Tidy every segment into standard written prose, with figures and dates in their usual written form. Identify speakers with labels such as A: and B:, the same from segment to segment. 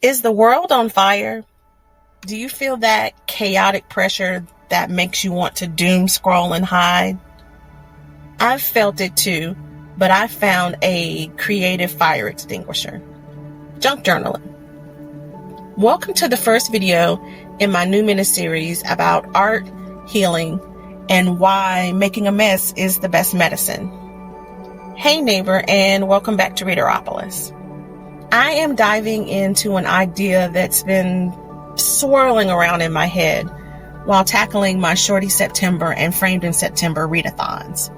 A: Is the world on fire? Do you feel that chaotic pressure that makes you want to doom scroll and hide? I've felt it too, but I found a creative fire extinguisher. Junk journaling. Welcome to the first video in my new mini-series about art, healing, and why making a mess is the best medicine. Hey neighbor, and welcome back to Readeropolis. I am diving into an idea that's been swirling around in my head while tackling my Shorty September and Framed in September readathons.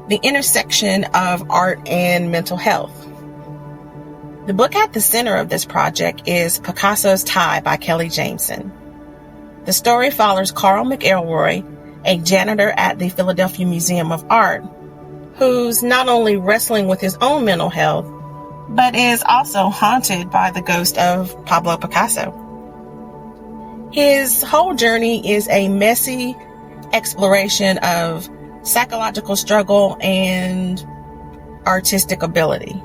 A: The intersection of art and mental health. The book at the center of this project is Picasso's Tie by Kelly Jameson. The story follows Carl McElroy, a janitor at the Philadelphia Museum of Art, who's not only wrestling with his own mental health, but is also haunted by the ghost of Pablo Picasso. His whole journey is a messy exploration of psychological struggle and artistic ability.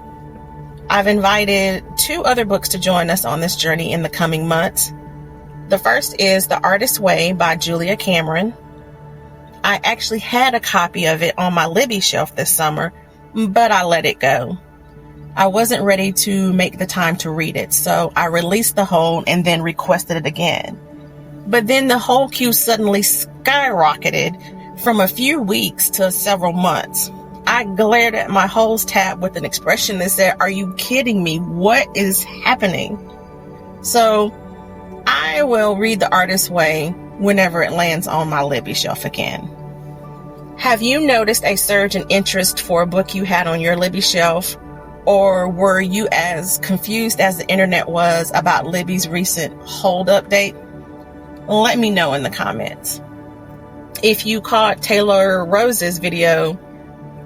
A: I've invited two other books to join us on this journey in the coming months. The first is The Artist's Way by Julia Cameron. I actually had a copy of it on my Libby shelf this summer, but I let it go. I wasn't ready to make the time to read it, so I released the hold and then requested it again. But then the whole queue suddenly skyrocketed from a few weeks to several months. I glared at my holds tab with an expression that said, "Are you kidding me? What is happening?" So I will read The Artist's Way whenever it lands on my Libby shelf again. Have you noticed a surge in interest for a book you had on your Libby shelf? Or were you as confused as the internet was about Libby's recent hold update? Let me know in the comments. If you caught Taylor Rose's video,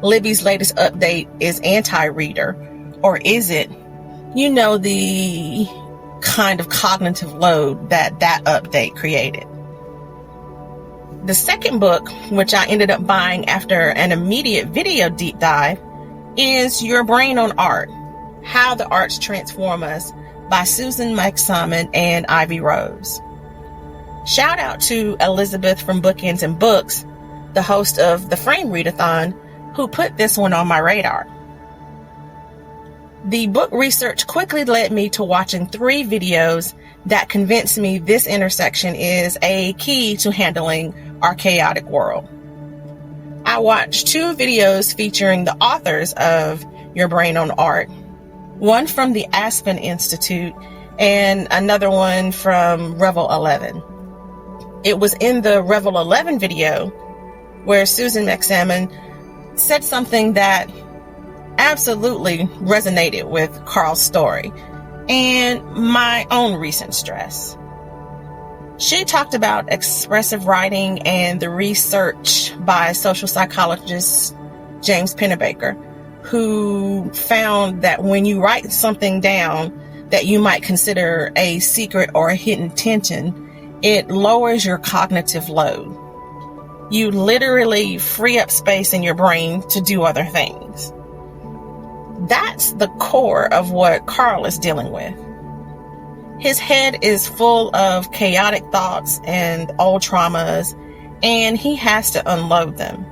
A: Libby's latest update is anti-reader, or is it? You know, the kind of cognitive load that update created. The second book, which I ended up buying after an immediate video deep dive, is Your Brain on Art, How the Arts Transform Us by Susan McSalmon and Ivy Rose. Shout out to Elizabeth from Bookends and Books, the host of the Frame Readathon, who put this one on my radar. The book research quickly led me to watching 3 videos that convinced me this intersection is a key to handling our chaotic world. I watched 2 videos featuring the authors of Your Brain on Art, one from the Aspen Institute and another one from Revel 11. It was in the Revel 11 video where Susan McSalmon said something that absolutely resonated with Carl's story and my own recent stress. She talked about expressive writing and the research by social psychologist James Pennebaker, who found that when you write something down that you might consider a secret or a hidden tension, it lowers your cognitive load. You literally free up space in your brain to do other things. That's the core of what Carl is dealing with. His head is full of chaotic thoughts and old traumas, and he has to unload them.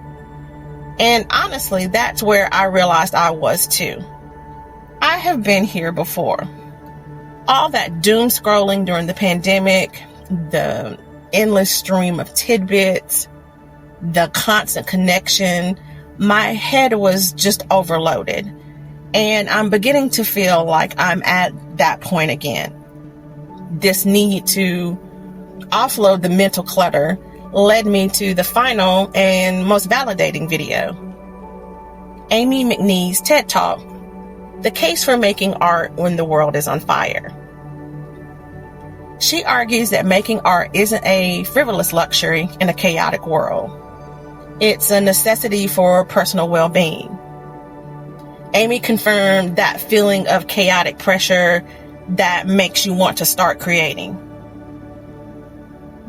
A: And honestly, that's where I realized I was too. I have been here before. All that doom scrolling during the pandemic, the endless stream of tidbits, the constant connection, my head was just overloaded. And I'm beginning to feel like I'm at that point again. This need to offload the mental clutter led me to the final and most validating video. Amy McNee's TED Talk, The Case for Making Art When the World is on Fire. She argues that making art isn't a frivolous luxury in a chaotic world. It's a necessity for personal well-being. Amy confirmed that feeling of chaotic pressure that makes you want to start creating.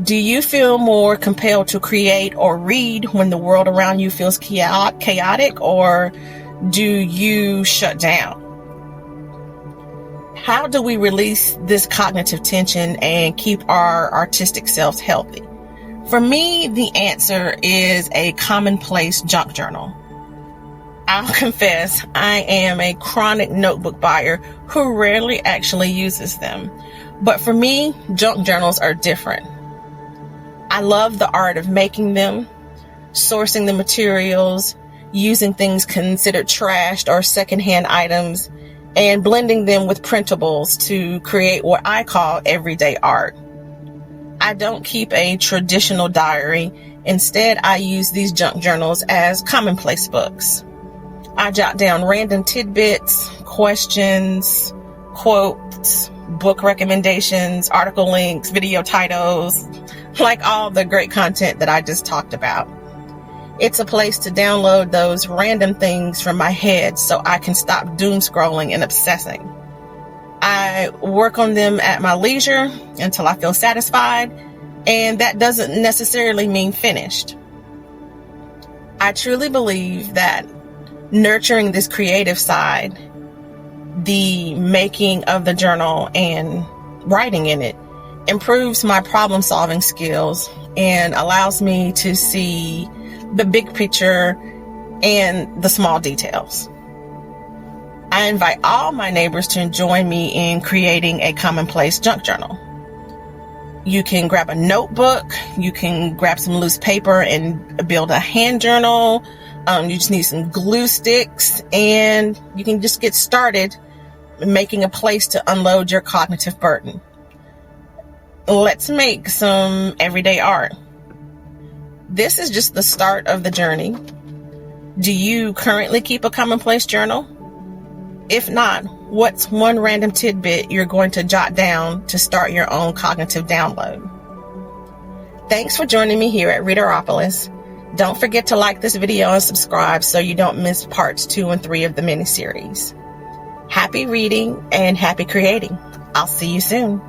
A: Do you feel more compelled to create or read when the world around you feels chaotic, or do you shut down? How do we release this cognitive tension and keep our artistic selves healthy? For me, the answer is a commonplace junk journal. I'll confess, I am a chronic notebook buyer who rarely actually uses them. But for me, junk journals are different. I love the art of making them, sourcing the materials, using things considered trashed or secondhand items, and blending them with printables to create what I call everyday art. I don't keep a traditional diary. Instead, I use these junk journals as commonplace books. I jot down random tidbits, questions, quotes, book recommendations, article links, video titles, like all the great content that I just talked about. It's a place to download those random things from my head so I can stop doom scrolling and obsessing. I work on them at my leisure until I feel satisfied, and that doesn't necessarily mean finished. I truly believe that nurturing this creative side, the making of the journal and writing in it, improves my problem-solving skills and allows me to see the big picture and the small details. I invite all my neighbors to join me in creating a commonplace junk journal. You can grab a notebook, you can grab some loose paper and build a hand journal. You just need some glue sticks, and you can just get started making a place to unload your cognitive burden. Let's make some everyday art. This is just the start of the journey. Do you currently keep a commonplace journal? If not, what's one random tidbit you're going to jot down to start your own cognitive download? Thanks for joining me here at Readeropolis. Don't forget to like this video and subscribe so you don't miss parts 2 and 3 of the mini-series. Happy reading and happy creating. I'll see you soon.